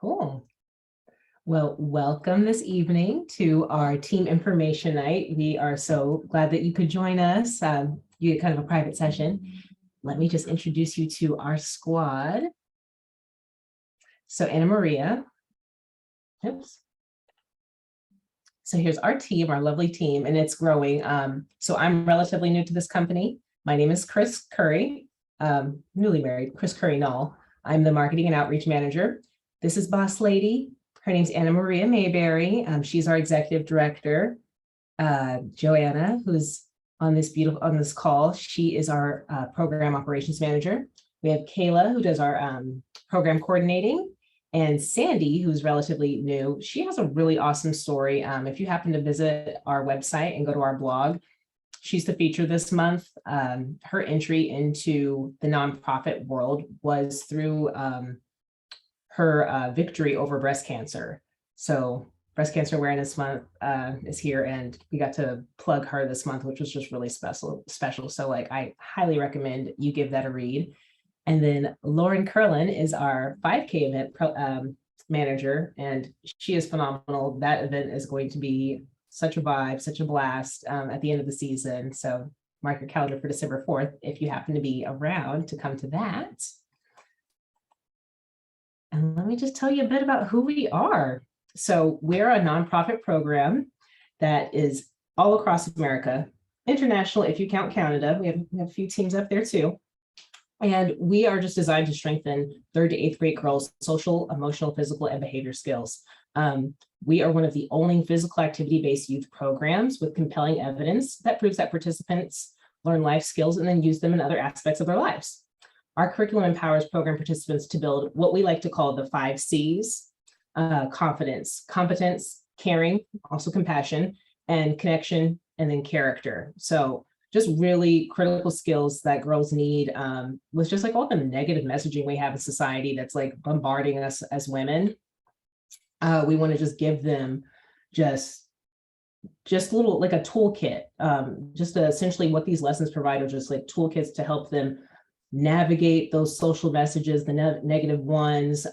Cool. Well, welcome this evening to our team information night. We are so glad that you could join us. You get kind of a private session. Let me just introduce you to our squad. So Anna Maria. Oops. So here's our team, our lovely team, and it's growing. So I'm relatively new to this company. My name is Chris Curry, newly married, Chris Curry Null. I'm the marketing and outreach manager. This is Boss Lady. Her name's Anna Maria Mayberry. She's our executive director. Joanna, who's on this call, she is our program operations manager. We have Kayla, who does our program coordinating, and Sandy, who's relatively new. She has a really awesome story. If you happen to visit our website and go to our blog, she's the feature this month. Her entry into the nonprofit world was through her victory over breast cancer. So Breast Cancer Awareness Month is here, and we got to plug her this month, which was just really special. So like, I highly recommend you give that a read. And then Lauren Curlin is our 5K event manager, and she is phenomenal. That event is going to be such a vibe, such a blast at the end of the season. So mark your calendar for December 4th if you happen to be around to come to that. And let me just tell you a bit about who we are. So we're a nonprofit program that is all across America, international if you count Canada. We have a few teams up there too. And we are just designed to strengthen 3rd to 8th grade girls' social, emotional, physical, and behavior skills. We are one of the only physical activity-based youth programs with compelling evidence that proves that participants learn life skills and then use them in other aspects of their lives. Our curriculum empowers program participants to build what we like to call the 5 C's: confidence, competence, caring, also compassion, and connection, and then character. So just really critical skills that girls need with just like all the negative messaging we have in society that's like bombarding us as women. We want to just give them just little, like a toolkit, just essentially what these lessons provide are just like toolkits to help them navigate those social messages, the negative ones,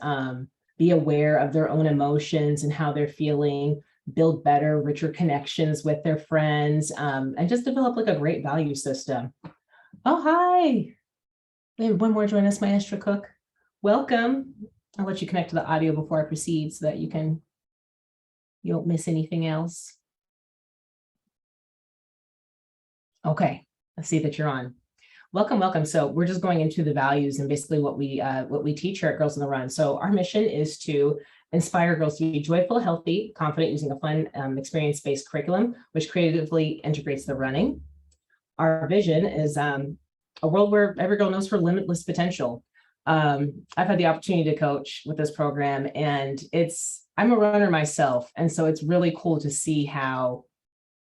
be aware of their own emotions and how they're feeling, build better, richer connections with their friends, and just develop like a great value system. Oh, hi. We have one more join us, Maestra Cook. Welcome. I'll let you connect to the audio before I proceed so that you don't miss anything else. Okay, let's see that you're on. Welcome. So we're just going into the values and basically what we teach here at Girls on the Run. So our mission is to inspire girls to be joyful, healthy, confident using a fun, experience-based curriculum, which creatively integrates the running. Our vision is a world where every girl knows her limitless potential. I've had the opportunity to coach with this program, and I'm a runner myself. And so it's really cool to see how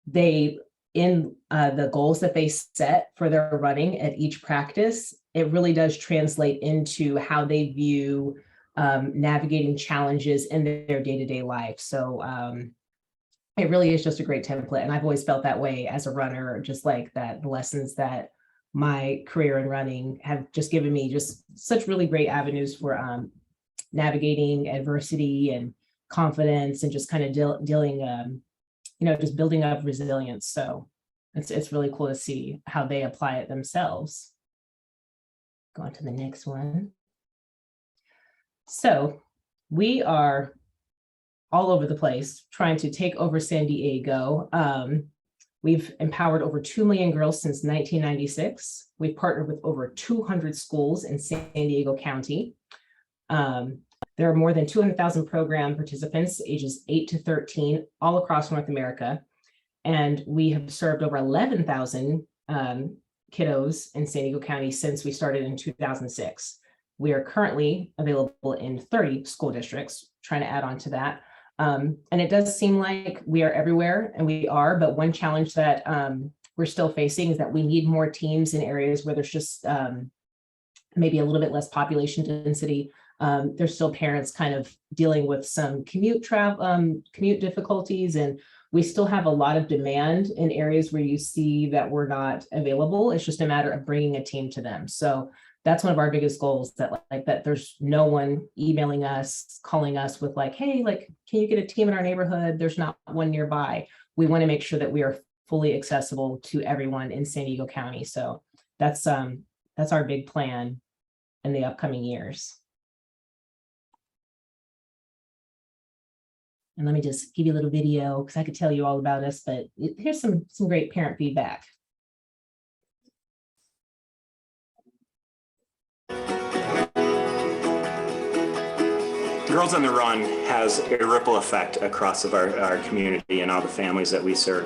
they, in the goals that they set for their running at each practice, it really does translate into how they view navigating challenges in their day-to-day life. So it really is just a great template. And I've always felt that way as a runner, just like that, the lessons that my career in running have just given me just such really great avenues for navigating adversity and confidence and just kind of dealing just building up resilience. So it's really cool to see how they apply it themselves. Go on to the next one. So we are all over the place trying to take over San Diego. We've empowered over 2 million girls since 1996. We've partnered with over 200 schools in San Diego County. There are more than 200,000 program participants ages 8 to 13 all across North America. And we have served over 11,000 kiddos in San Diego County since we started in 2006. We are currently available in 30 school districts, trying to add on to that. And it does seem like we are everywhere, and we are, but one challenge that we're still facing is that we need more teams in areas where there's just maybe a little bit less population density. There's still parents kind of dealing with some commute difficulties, and we still have a lot of demand in areas where you see that we're not available. It's just a matter of bringing a team to them. So that's one of our biggest goals, that like that there's no one emailing us, calling us with like, hey, like, can you get a team in our neighborhood? There's not one nearby. We want to make sure that we are fully accessible to everyone in San Diego County. So that's our big plan in the upcoming years. And let me just give you a little video because I could tell you all about us, but here's some great parent feedback. Girls on the Run has a ripple effect across our community and all the families that we serve.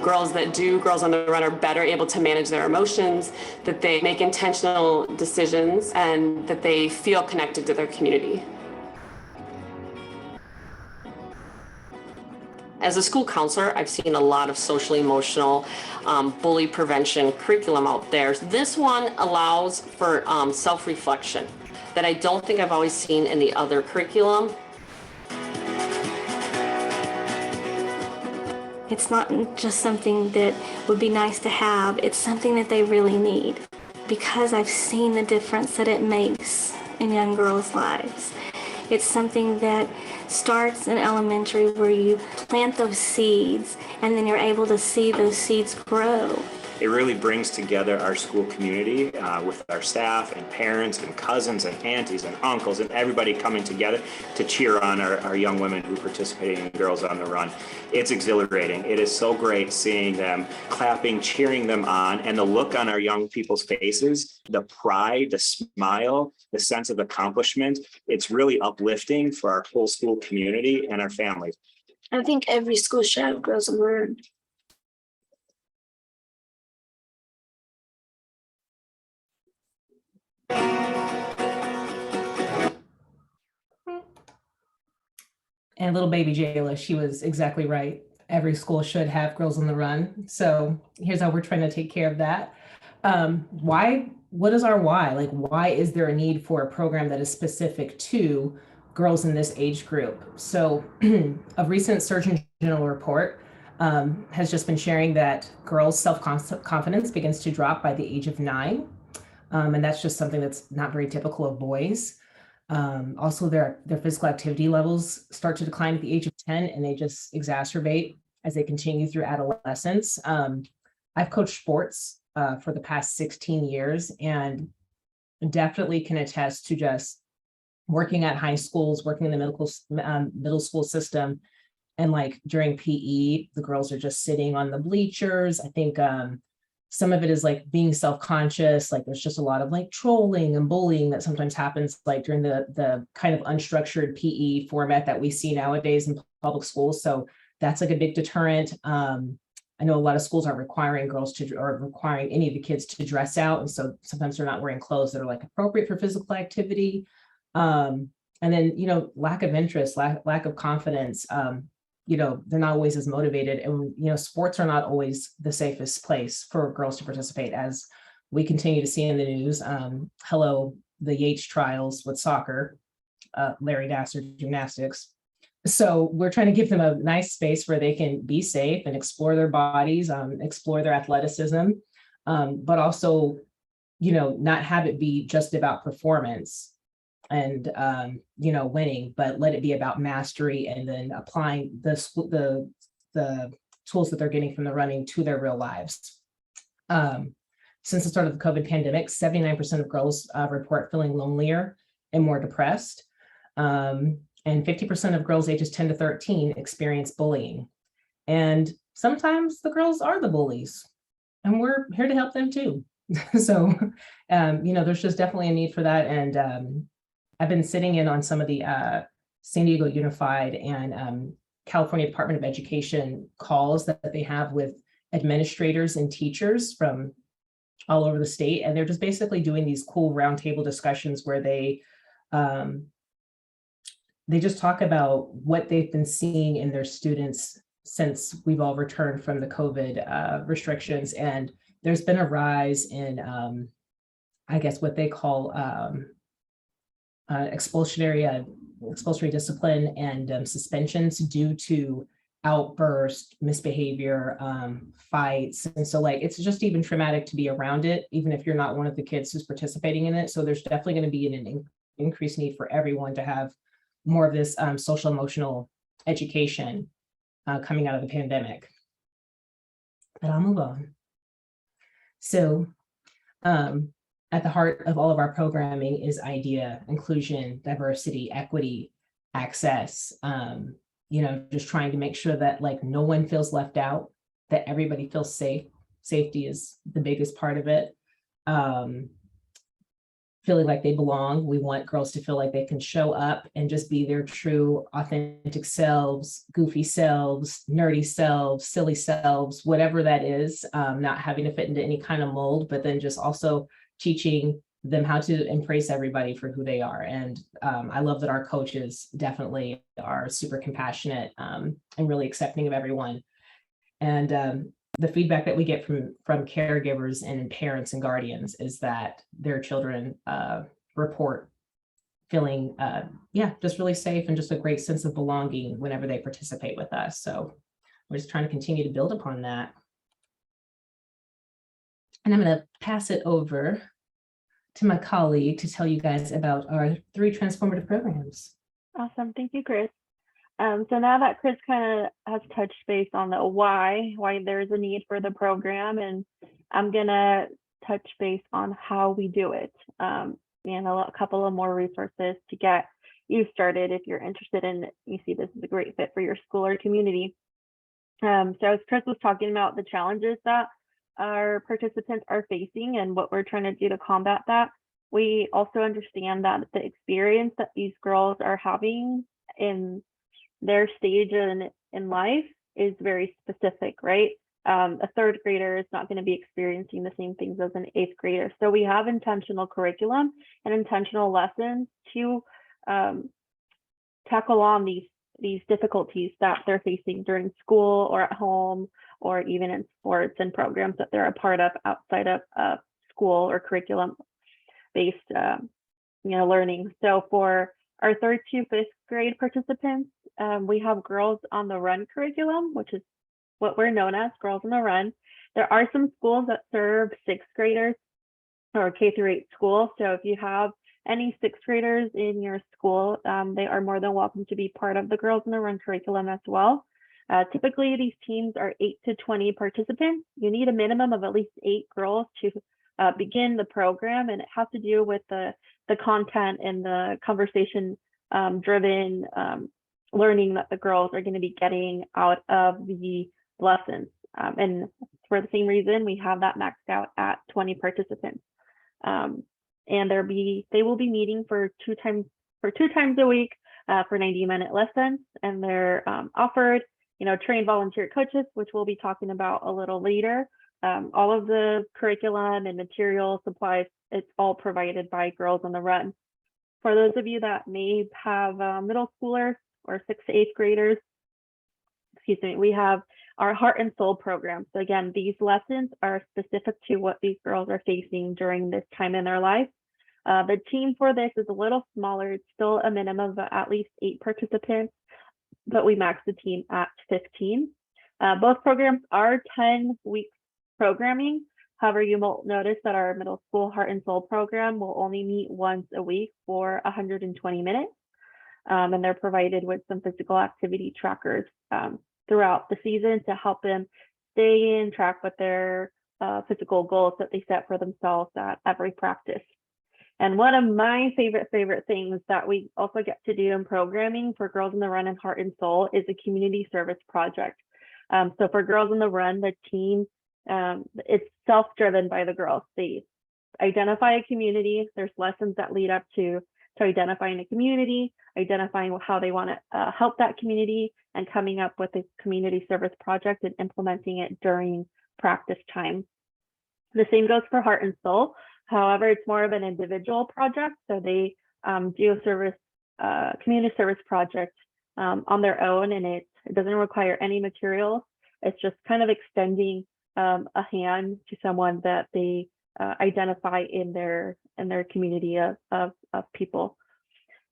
Girls that do Girls on the Run are better able to manage their emotions, that they make intentional decisions, and that they feel connected to their community. As a school counselor, I've seen a lot of social emotional bully prevention curriculum out there. This one allows for self-reflection that I don't think I've always seen in the other curriculum. It's not just something that would be nice to have, it's something that they really need, because I've seen the difference that it makes in young girls' lives. It's something that starts in elementary, where you plant those seeds and then you're able to see those seeds grow. It really brings together our school community with our staff and parents and cousins and aunties and uncles and everybody coming together to cheer on our young women who participate in Girls on the Run. It's exhilarating. It is so great seeing them clapping, cheering them on, and the look on our young people's faces, the pride, the smile, the sense of accomplishment. It's really uplifting for our whole school community and our families. I think every school should have Girls on the Run. And little baby Jayla, she was exactly right. Every school should have Girls on the Run. So here's how we're trying to take care of that. Why? What is our why? Like, why is there a need for a program that is specific to girls in this age group? So a recent Surgeon General report has just been sharing that girls' self-confidence begins to drop by the age of 9. And that's just something that's not very typical of boys. Also, their physical activity levels start to decline at the age of 10, and they just exacerbate as they continue through adolescence. I've coached sports for the past 16 years and definitely can attest to just working at high schools, working in the middle school system. And like during PE, the girls are just sitting on the bleachers. I think some of it is like being self-conscious, like there's just a lot of like trolling and bullying that sometimes happens like during the kind of unstructured PE format that we see nowadays in public schools. So that's like a big deterrent. I know a lot of schools aren't requiring girls to, or requiring any of the kids to dress out. And so sometimes they're not wearing clothes that are like appropriate for physical activity. And then, you know, lack of interest, lack of confidence. You know, they're not always as motivated, and, you know, sports are not always the safest place for girls to participate, as we continue to see in the news. Hello, the Yates trials with soccer, Larry Nassar gymnastics. So we're trying to give them a nice space where they can be safe and explore their bodies, explore their athleticism, but also, you know, not have it be just about performance and you know, winning, but let it be about mastery and then applying the tools that they're getting from the running to their real lives. Since the start of the COVID pandemic, 79% of girls report feeling lonelier and more depressed. And 50% of girls ages 10 to 13 experience bullying. And sometimes the girls are the bullies, and we're here to help them too. So, you know, there's just definitely a need for that. And I've been sitting in on some of the San Diego Unified and California Department of Education calls that they have with administrators and teachers from all over the state. And they're just basically doing these cool roundtable discussions where they just talk about what they've been seeing in their students since we've all returned from the COVID restrictions. And there's been a rise in, I guess, what they call expulsory discipline and suspensions due to outburst, misbehavior, fights. And so like, it's just even traumatic to be around it, even if you're not one of the kids who's participating in it. So there's definitely going to be an increased need for everyone to have more of this social emotional education coming out of the pandemic. But I'll move on. So at the heart of all of our programming is IDEA, inclusion, diversity, equity, access, just trying to make sure that like no one feels left out, that everybody feels safe. Safety is the biggest part of it. Feeling like they belong. We want girls to feel like they can show up and just be their true, authentic selves, goofy selves, nerdy selves, silly selves, whatever that is, not having to fit into any kind of mold, but then just also teaching them how to embrace everybody for who they are. And I love that our coaches definitely are super compassionate and really accepting of everyone. And the feedback that we get from caregivers and parents and guardians is that their children report feeling, just really safe and just a great sense of belonging whenever they participate with us. So we're just trying to continue to build upon that. And I'm going to pass it over to my colleague to tell you guys about our 3 transformative programs. Awesome. Thank you, Chris. So now that Chris kind of has touched base on the why there's a need for the program, and I'm going to touch base on how we do it, and a couple of more resources to get you started if you're interested in it. You see this is a great fit for your school or community. So as Chris was talking about the challenges that our participants are facing and what we're trying to do to combat that, we also understand that the experience that these girls are having in their stage in life is very specific, right? A 3rd grader is not going to be experiencing the same things as an 8th grader. So we have intentional curriculum and intentional lessons to tackle on these difficulties that they're facing during school or at home, or even in sports and programs that they're a part of outside of school or curriculum based learning. So for our 3rd to 5th grade participants, we have Girls on the Run curriculum, which is what we're known as, Girls on the Run. There are some schools that serve 6th graders or K through 8 schools. So if you have any 6th graders in your school, they are more than welcome to be part of the Girls on the Run curriculum as well. Typically, these teams are 8 to 20 participants. You need a minimum of at least 8 girls to begin the program, and it has to do with the content and the conversation driven learning that the girls are going to be getting out of the lessons. And for the same reason, we have that maxed out at 20 participants. And they will be meeting for two times a week for 90-minute lessons, and they're offered, trained volunteer coaches, which we'll be talking about a little later. All of the curriculum and material supplies, it's all provided by Girls on the Run. For those of you that may have middle schoolers or 6th to 8th graders, we have our Heart and Soul program. So again, these lessons are specific to what these girls are facing during this time in their life. The team for this is a little smaller. It's still a minimum of at least 8 participants, but we max the team at 15. Both programs are 10 weeks programming. However, you will notice that our middle school Heart and Soul program will only meet once a week for 120 minutes. And they're provided with some physical activity trackers throughout the season to help them stay in track with their physical goals that they set for themselves at every practice. And one of my favorite things that we also get to do in programming for Girls on the Run and Heart and Soul is a community service project. So for Girls on the Run, the team, it's self-driven by the girls. They identify a community. There's lessons that lead up to identifying a community, identifying how they want to help that community, and coming up with a community service project and implementing it during practice time. The same goes for Heart and Soul. However, it's more of an individual project. So they do a community service project on their own, and it doesn't require any materials. It's just kind of extending a hand to someone that they identify in their community of people.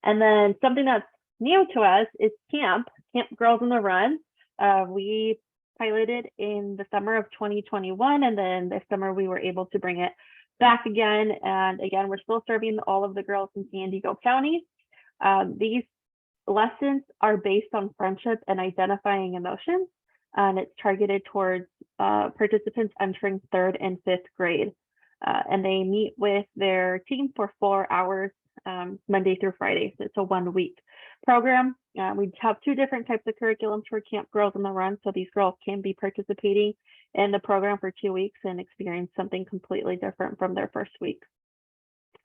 And then something that's new to us is Camp Girls on the Run. We piloted in the summer of 2021, and then this summer we were able to bring it back again. And again, we're still serving all of the girls in San Diego County. These lessons are based on friendship and identifying emotions, and it's targeted towards participants entering 3rd and 5th grade. And they meet with their team for 4 hours, Monday through Friday. So it's a 1-week program. We have 2 different types of curriculums for Camp Girls on the Run. So these girls can be participating in the program for 2 weeks and experience something completely different from their first week.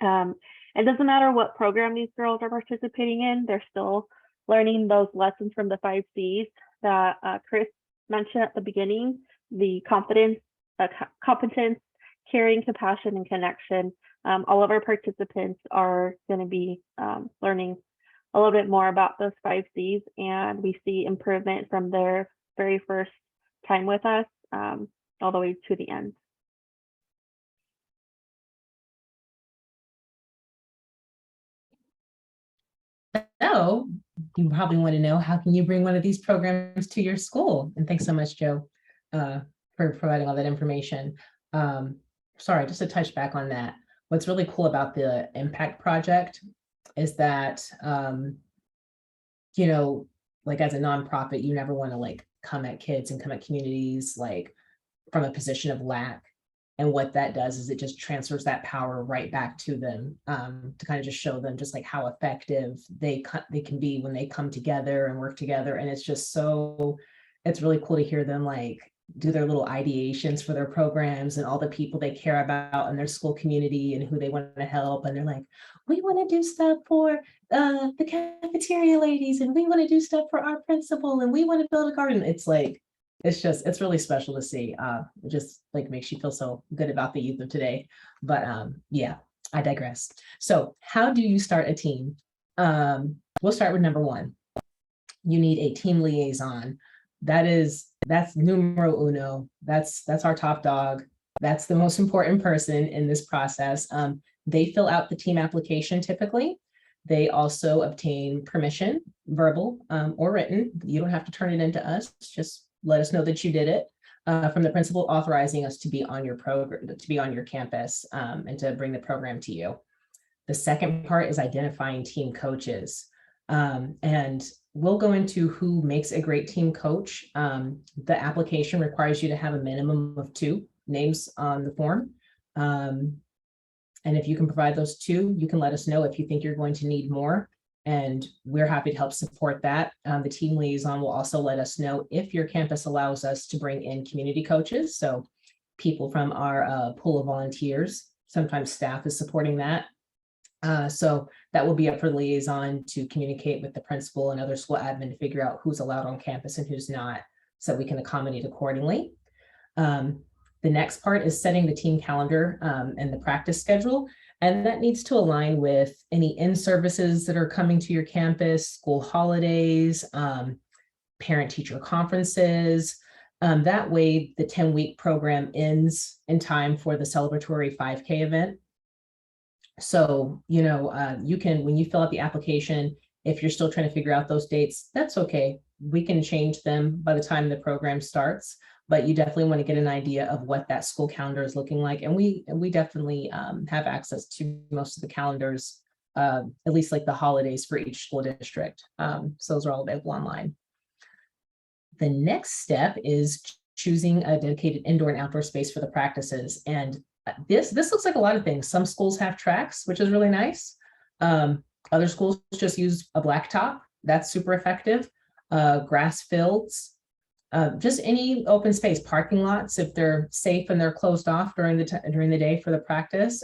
It doesn't matter what program these girls are participating in, they're still learning those lessons from the 5 C's that Chris mentioned at the beginning: the competence, caring, compassion, and connection. All of our participants are going to be learning a little bit more about those 5 C's, and we see improvement from their very first time with us all the way to the end. So you probably want to know, how can you bring one of these programs to your school? And thanks so much, Joe, for providing all that information. Sorry, just to touch back on that. What's really cool about the Impact Project is that, you know, like as a nonprofit, you never want to like come at kids and come at communities like from a position of lack. And what that does is it just transfers that power right back to them, to kind of just show them just like how effective they can be when they come together and work together. And it's just so, it's really cool to hear them like do their little ideations for their programs and all the people they care about in their school community and who they want to help. And they're like, we want to do stuff for the cafeteria ladies, and we want to do stuff for our principal, and we want to build a garden. It's like, it's really special to see. It just like makes you feel so good about the youth of today. But yeah, I digress. So how do you start a team? We'll start with number 1. You need a team liaison. That's numero uno. That's our top dog. That's the most important person in this process. They fill out the team application typically. They also obtain permission, verbal or written. You don't have to turn it into us. Just let us know that you did it, from the principal authorizing us to be on your program, to be on your campus, and to bring the program to you. The second part is identifying team coaches. And we'll go into who makes a great team coach. The application requires you to have a minimum of 2 names on the form. And if you can provide those 2, you can let us know if you think you're going to need more. And we're happy to help support that. The team liaison will also let us know if your campus allows us to bring in community coaches. So people from our pool of volunteers, sometimes staff is supporting that. So that will be up for the liaison to communicate with the principal and other school admin to figure out who's allowed on campus and who's not, so we can accommodate accordingly. The next part is setting the team calendar and the practice schedule. And that needs to align with any in-services that are coming to your campus, school holidays, parent-teacher conferences. That way, the 10-week program ends in time for the celebratory 5K event. So, you know, you can, when you fill out the application, if you're still trying to figure out those dates, that's okay. We can change them by the time the program starts, but you definitely want to get an idea of what that school calendar is looking like. And we definitely have access to most of the calendars, at least like the holidays for each school district. So those are all available online. The next step is choosing a dedicated indoor and outdoor space for the practices. And this looks like a lot of things. Some schools have tracks, which is really nice. Other schools just use a blacktop. That's super effective. Grass fields, just any open space, parking lots, if they're safe and they're closed off during the day for the practice.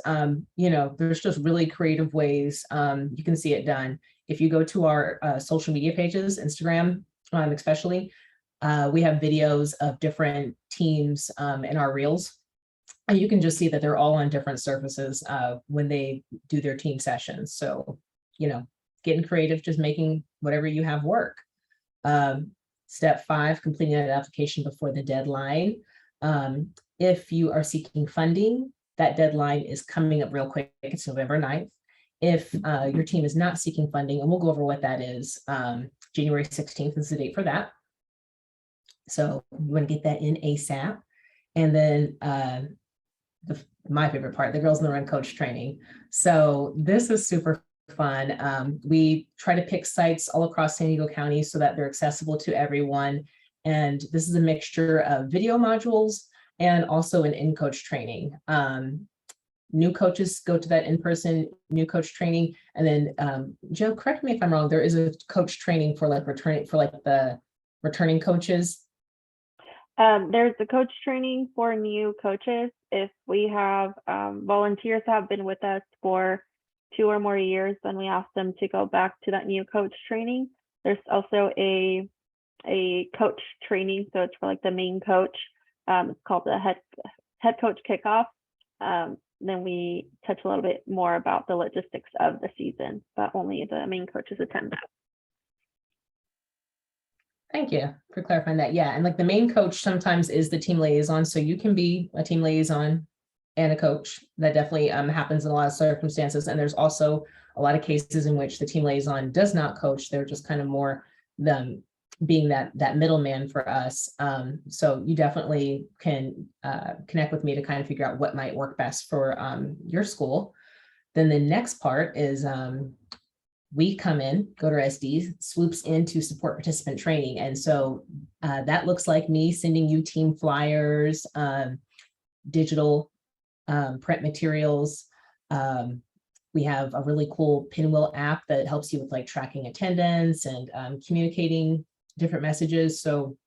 You know, there's just really creative ways you can see it done. If you go to our social media pages, Instagram especially, we have videos of different teams in our reels. And you can just see that they're all on different surfaces when they do their team sessions. So, you know, getting creative, just making whatever you have work. Step 5, completing that application before the deadline. If you are seeking funding, that deadline is coming up real quick. It's November 9th. If your team is not seeking funding, and we'll go over what that is, January 16th is the date for that. So we want to get that in ASAP. And then my favorite part, the Girls on the Run coach training. So this is super fun. We try to pick sites all across San Diego County so that they're accessible to everyone. And this is a mixture of video modules and also an in-coach training. New coaches go to that in-person new coach training. And then Joe, correct me if I'm wrong, there is a coach training for like the returning coaches. There's the coach training for new coaches. If we have volunteers that have been with us for 2 or more years, then we ask them to go back to that new coach training. There's also a coach training, so it's for like the main coach. It's called the head coach kickoff. Then we touch a little bit more about the logistics of the season, but only the main coaches attend that. Thank you for clarifying that. Yeah, and like the main coach sometimes is the team liaison, so you can be a team liaison and a coach. That definitely happens in a lot of circumstances. And there's also a lot of cases in which the team liaison does not coach. They're just kind of more them being that middleman for us. So you definitely can connect with me to kind of figure out what might work best for your school. Then the next part is we come in, go to SD, swoops into support participant training. And so that looks like me sending you team flyers, digital print materials. We have a really cool Pinwheel app that helps you with like tracking attendance and communicating different messages. So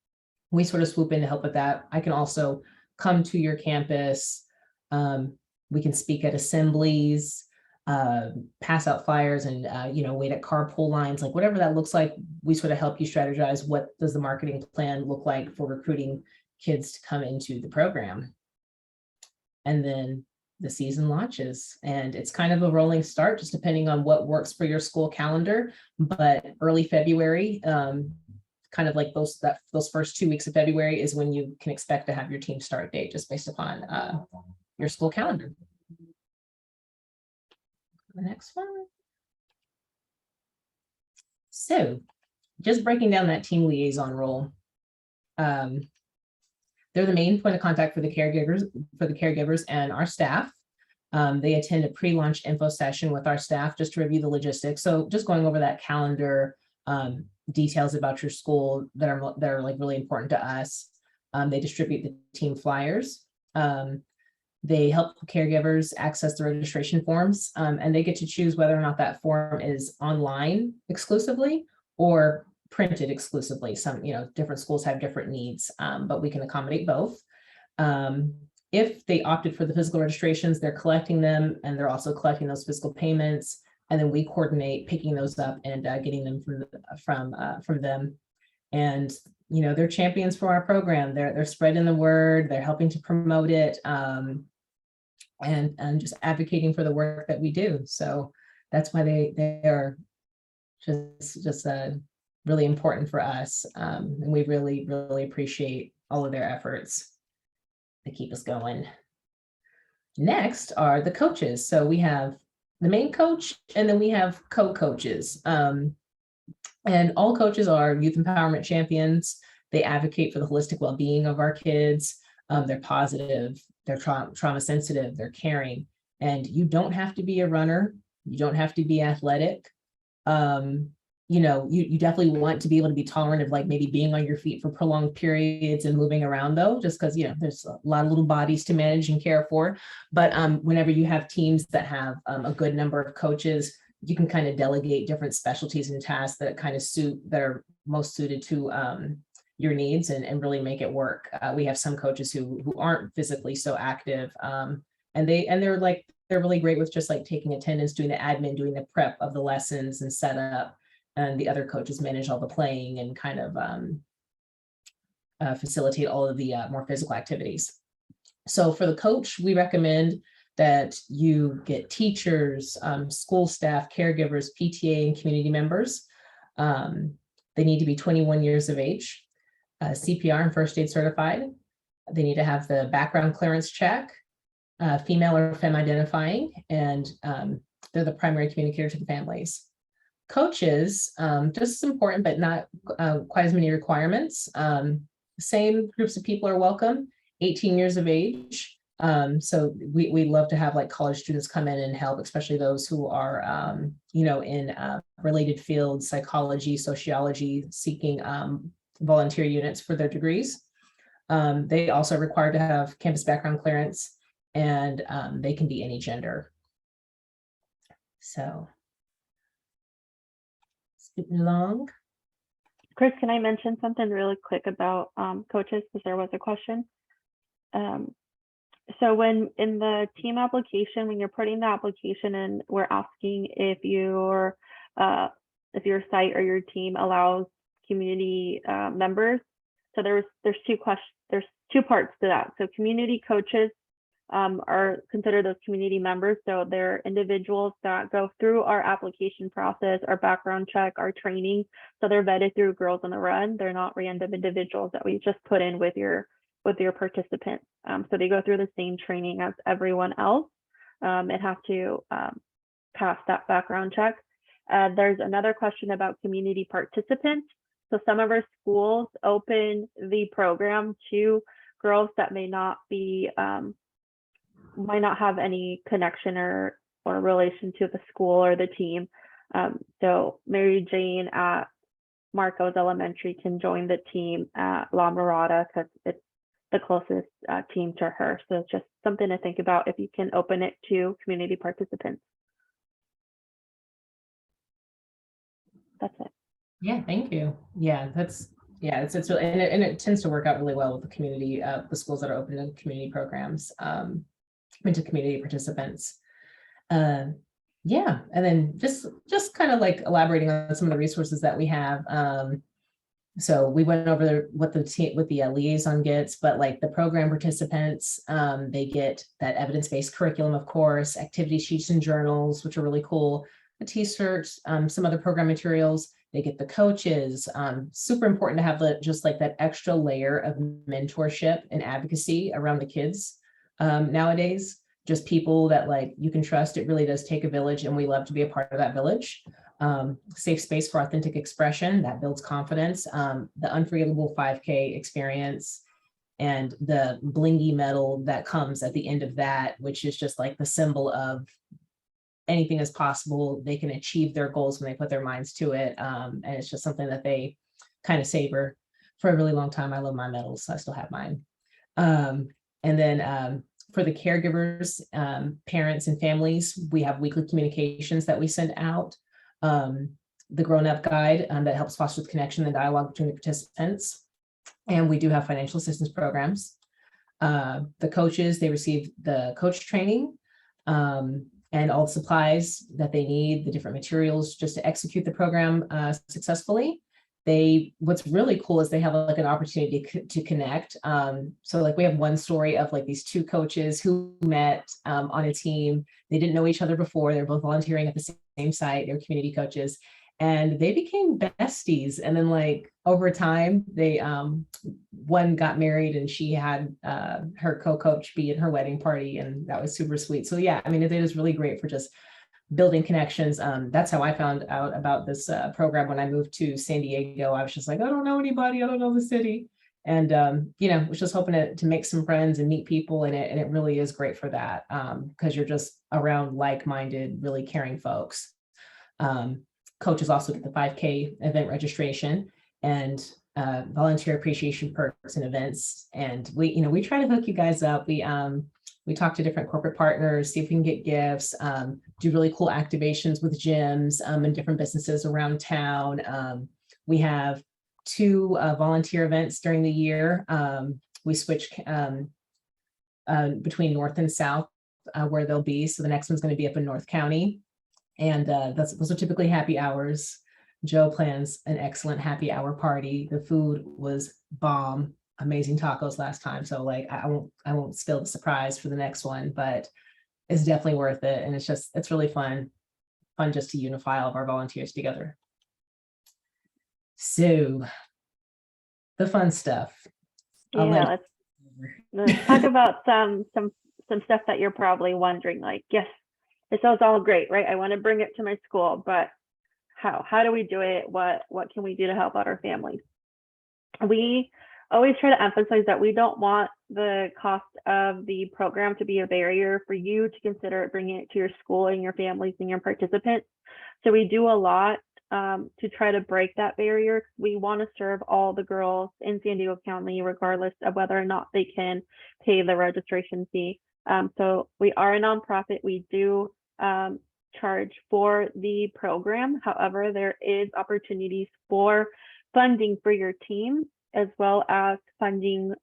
we sort of swoop in to help with that. I can also come to your campus. We can speak at assemblies, pass out flyers and, wait at carpool lines, like whatever that looks like. We sort of help you strategize what does the marketing plan look like for recruiting kids to come into the program. And then the season launches, and it's kind of a rolling start, just depending on what works for your school calendar. But early February, kind of like those first 2 weeks of February is when you can expect to have your team start date, just based upon your school calendar. The next one. So just breaking down that team liaison role. They're the main point of contact for the caregivers and our staff. They attend a pre-launch info session with our staff just to review the logistics. So just going over that calendar, details about your school that are like really important to us. They distribute the team flyers. They help caregivers access the registration forms, and they get to choose whether or not that form is online exclusively or printed exclusively. Some, different schools have different needs, but we can accommodate both. If they opted for the physical registrations, they're collecting them, and they're also collecting those physical payments. And then we coordinate picking those up and getting them from them. And they're champions for our program. They're spreading the word. They're helping to promote it, and just advocating for the work that we do. So that's why they are just really important for us, and we really appreciate all of their efforts to keep us going. Next are the coaches. So we have the main coach, and then we have co-coaches. And all coaches are youth empowerment champions. They advocate for the holistic well-being of our kids. They're positive, they're trauma sensitive, they're caring. And you don't have to be a runner. You don't have to be athletic. You definitely want to be able to be tolerant of like maybe being on your feet for prolonged periods and moving around, though, just because, there's a lot of little bodies to manage and care for. But whenever you have teams that have a good number of coaches, you can kind of delegate different specialties and tasks that kind of that are most suited to your needs and really make it work. We have some coaches who aren't physically so active, and they're really great with just like taking attendance, doing the admin, doing the prep of the lessons and setup. And the other coaches manage all the playing and kind of facilitate all of the more physical activities. So for the coach, we recommend that you get teachers, school staff, caregivers, PTA, and community members. They need to be 21 years of age, CPR and first aid certified. They need to have the background clearance check, female or femme identifying, and they're the primary communicator to the families. Coaches, just as important, but not quite as many requirements. same groups of people are welcome, 18 years of age. So we love to have like college students come in and help, especially those who are, in related fields, psychology, sociology, seeking volunteer units for their degrees. They also are required to have campus background clearance, and they can be any gender. So, skipping along. Chris, can I mention something really quick about coaches, because there was a question. So when in the team application, when you're putting the application in, we're asking if your site or your team allows community members. So there's two parts to that. So community coaches are considered those community members. So they're individuals that go through our application process, our background check, our training. So they're vetted through Girls on the Run. They're not random individuals that we just put in with your participants. So they go through the same training as everyone else and have to pass that background check. There's another question about community participants. So some of our schools open the program to girls that may not have any connection or relation to the school or the team. So Mary Jane at Marcos Elementary can join the team at La Mirada because it's the closest team to her. So it's just something to think about if you can open it to community participants. That's it. Yeah, thank you. Yeah, it's really, and it tends to work out really well with the community, the schools that are open to community programs, into community participants. Yeah, and then just kind of like elaborating on some of the resources that we have. So we went over what the liaison gets, but like the program participants, they get that evidence-based curriculum, of course, activity sheets and journals, which are really cool, the T-shirts, some other program materials. They get the coaches. Super important to have just like that extra layer of mentorship and advocacy around the kids nowadays. Just people that like you can trust. It really does take a village, and we love to be a part of that village. Safe space for authentic expression that builds confidence. The unforgettable 5K experience, and the blingy medal that comes at the end of that, which is just like the symbol of anything is possible. They can achieve their goals when they put their minds to it. And it's just something that they kind of savor for a really long time. I love my medals, so I still have mine. And then for the caregivers, parents and families, we have weekly communications that we send out. The grown-up guide that helps foster the connection and dialogue between the participants. And we do have financial assistance programs. The coaches, they receive the coach training, and all the supplies that they need, the different materials just to execute the program successfully. What's really cool is they have like an opportunity to connect. So like we have one story of like these two coaches who met on a team. They didn't know each other before. They're both volunteering at the same site. They're community coaches, and they became besties. And then like over time, they one got married, and she had her co-coach be at her wedding party, and that was super sweet. So yeah, I mean, it is really great for just building connections. That's how I found out about this program when I moved to San Diego. I was just like, I don't know anybody, I don't know the city, and was just hoping to make some friends and meet people, and it really is great for that, because you're just around like-minded, really caring folks. Coaches also get the 5K event registration and volunteer appreciation perks and events. And we try to hook you guys up. We talk to different corporate partners, see if we can get gifts, do really cool activations with gyms and different businesses around town. We have 2 volunteer events during the year. We switch between North and South where they'll be. So the next one's going to be up in North County. And those are typically happy hours. Joe plans an excellent happy hour party. The food was bomb. Amazing tacos last time. So like, I won't spill the surprise for the next one, but it's definitely worth it. And it's really fun just to unify all of our volunteers together. So the fun stuff. Yeah, let's talk about some stuff that you're probably wondering, like, yes, it sounds all great, right? I want to bring it to my school, but how do we do it? What can we do to help out our families? We always try to emphasize that we don't want the cost of the program to be a barrier for you to consider bringing it to your school and your families and your participants. So we do a lot to try to break that barrier. We want to serve all the girls in San Diego County, regardless of whether or not they can pay the registration fee. So we are a nonprofit. We do charge for the program. However, there is opportunities for funding for your team, as well as funding,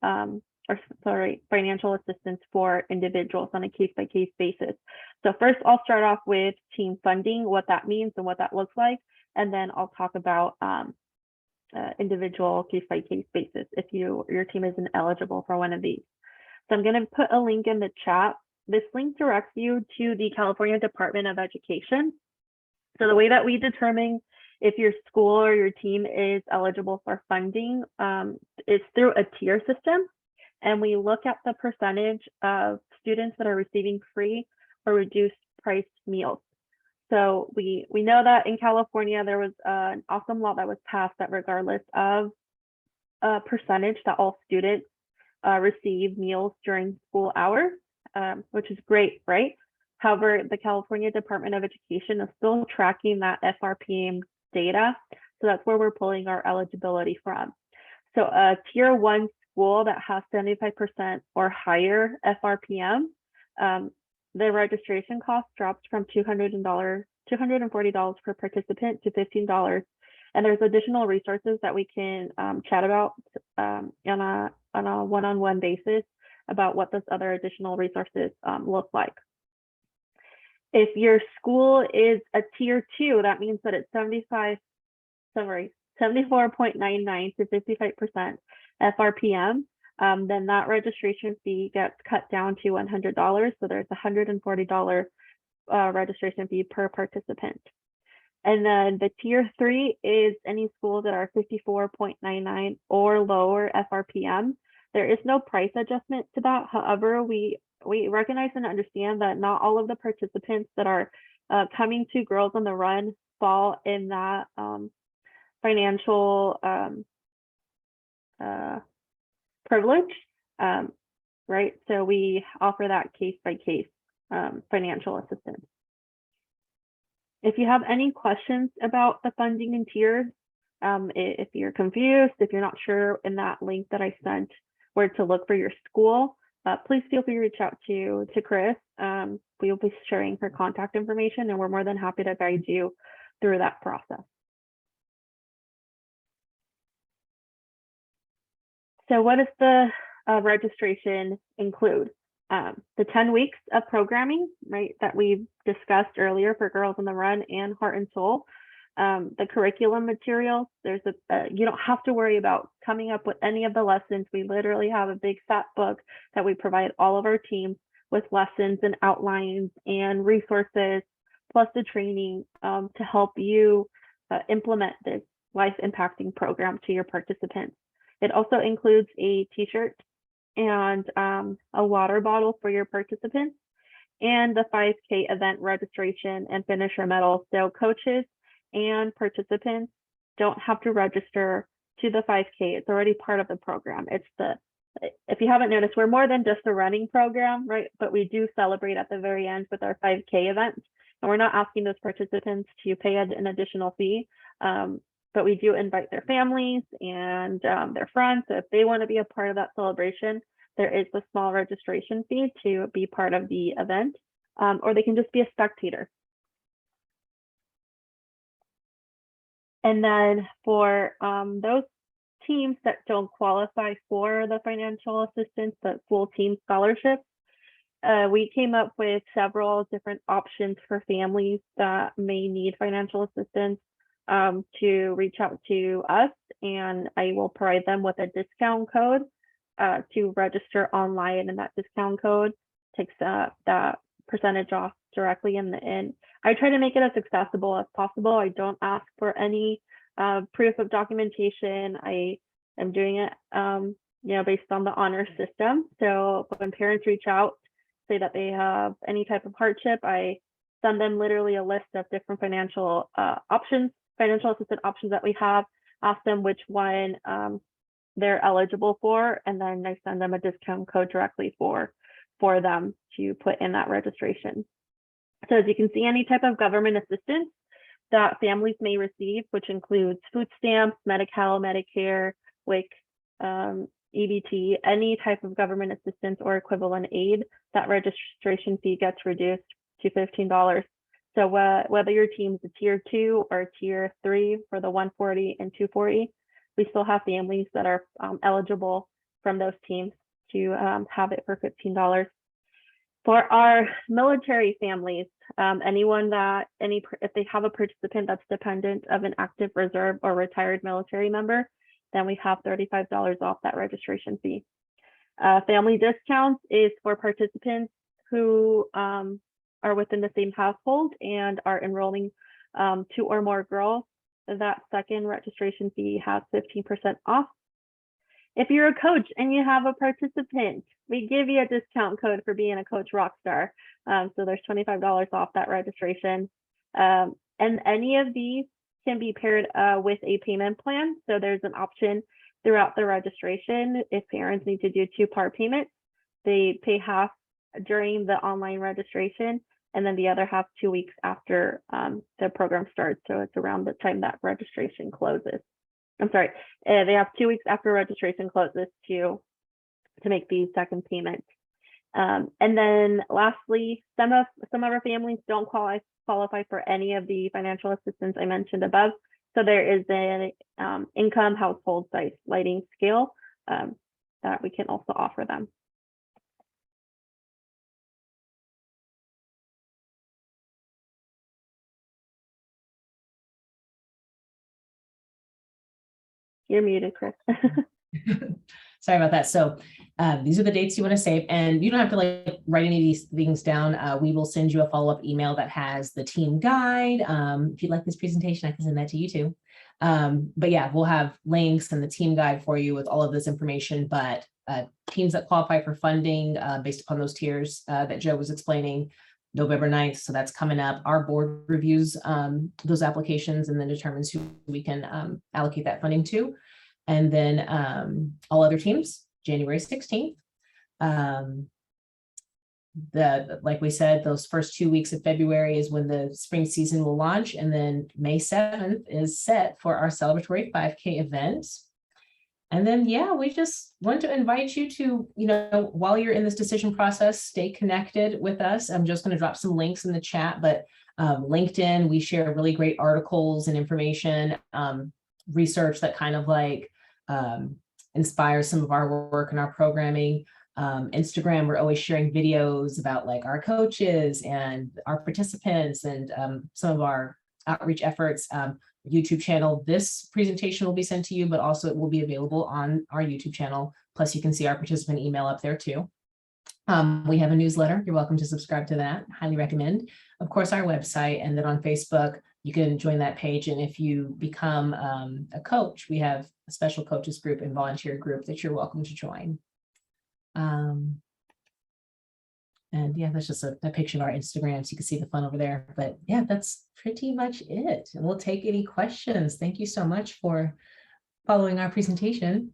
financial assistance for individuals on a case-by-case basis. So first, I'll start off with team funding, what that means and what that looks like, and then I'll talk about individual case-by-case basis if your team isn't eligible for one of these. So I'm going to put a link in the chat. This link directs you to the California Department of Education. So the way that we determine if your school or your team is eligible for funding is through a tier system. And we look at the percentage of students that are receiving free or reduced price meals. So we know that in California, there was an awesome law that was passed that regardless of percentage that all students receive meals during school hours, which is great, right? However, the California Department of Education is still tracking that FRPM data. So that's where we're pulling our eligibility from. So a tier 1 school that has 75% or higher FRPM, the registration cost drops from $240 per participant to $15. And there's additional resources that we can chat about on a one-on-one basis about what those other additional resources look like. If your school is a tier 2, that means that it's 74.99 to 55% FRPM, then that registration fee gets cut down to $100. So there's a $140 registration fee per participant. And then the tier 3 is any schools that are 54.99 or lower FRPM. There is no price adjustment to that. However, we recognize and understand that not all of the participants that are coming to Girls on the Run fall in that financial privilege, right? So we offer that case-by-case financial assistance. If you have any questions about the funding and tiers, if you're confused, if you're not sure in that link that I sent where to look for your school, please feel free to reach out to Chris. We will be sharing her contact information, and we're more than happy to guide you through that process. So what does the registration include? The 10 weeks of programming, right, that we discussed earlier for Girls on the Run and Heart and Soul. The curriculum materials, you don't have to worry about coming up with any of the lessons. We literally have a big fat book that we provide all of our teams with lessons and outlines and resources, plus the training to help you implement this life-impacting program to your participants. It also includes a t-shirt and a water bottle for your participants, and the 5K event registration and finisher medal. So coaches and participants don't have to register to the 5K. It's already part of the program. If you haven't noticed, we're more than just a running program, right? But we do celebrate at the very end with our 5K event. And we're not asking those participants to pay an additional fee, but we do invite their families and their friends. So if they want to be a part of that celebration, there is a small registration fee to be part of the event, or they can just be a spectator. And then for those teams that don't qualify for the financial assistance, but full team scholarships, we came up with several different options for families that may need financial assistance to reach out to us, and I will provide them with a discount code to register online, and that discount code takes that percentage off directly in the end. I try to make it as accessible as possible. I don't ask for any proof of documentation. I am doing it based on the honor system. So when parents reach out, say that they have any type of hardship, I send them literally a list of different financial assistance options that we have, ask them which one they're eligible for, and then I send them a discount code directly for them to put in that registration. So as you can see, any type of government assistance that families may receive, which includes food stamps, Medi-Cal, Medicare, WIC, EBT, any type of government assistance or equivalent aid, that registration fee gets reduced to $15. So whether your team's a tier 2 or tier 3 for the 140 and 240, we still have families that are eligible from those teams to have it for $15. For our military families, if they have a participant that's dependent of an active reserve or retired military member, then we have $35 off that registration fee. Family discounts is for participants who are within the same household and are enrolling 2 or more girls. That second registration fee has 15% off. If you're a coach and you have a participant, we give you a discount code for being a Coach Rockstar. So there's $25 off that registration. And any of these can be paired with a payment plan. So there's an option throughout the registration. If parents need to do 2-part payments, they pay half during the online registration, and then the other half 2 weeks after the program starts. So it's around the time that registration closes. I'm sorry, they have 2 weeks after registration closes to make the second payment. And then lastly, some of our families don't qualify for any of the financial assistance I mentioned above. So there is an income household size lighting scale that we can also offer them. You're muted, Chris. Sorry about that. So these are the dates you want to save, and you don't have to like write any of these things down. We will send you a follow-up email that has the team guide. If you like this presentation, I can send that to you too. But yeah, we'll have links and the team guide for you with all of this information. But teams that qualify for funding based upon those tiers that Joe was explaining, November 9th. So that's coming up. Our board reviews those applications and then determines who we can allocate that funding to. And then all other teams, January 16th. Like we said, those first 2 weeks of February is when the spring season will launch. And then May 7th is set for our celebratory 5K event. And then, yeah, we just want to invite you to, while you're in this decision process, stay connected with us. I'm just going to drop some links in the chat, but LinkedIn, we share really great articles and information, research that kind of like inspires some of our work and our programming. Instagram, we're always sharing videos about like our coaches and our participants and some of our outreach efforts. YouTube channel, this presentation will be sent to you, but also it will be available on our YouTube channel. Plus you can see our participant email up there too. We have a newsletter. You're welcome to subscribe to that. Highly recommend. Of course, our website, and then on Facebook, you can join that page. And if you become a coach, we have a special coaches group and volunteer group that you're welcome to join. And yeah, that's just a picture of our Instagram, so you can see the fun over there. But yeah, that's pretty much it. And we'll take any questions. Thank you so much for following our presentation.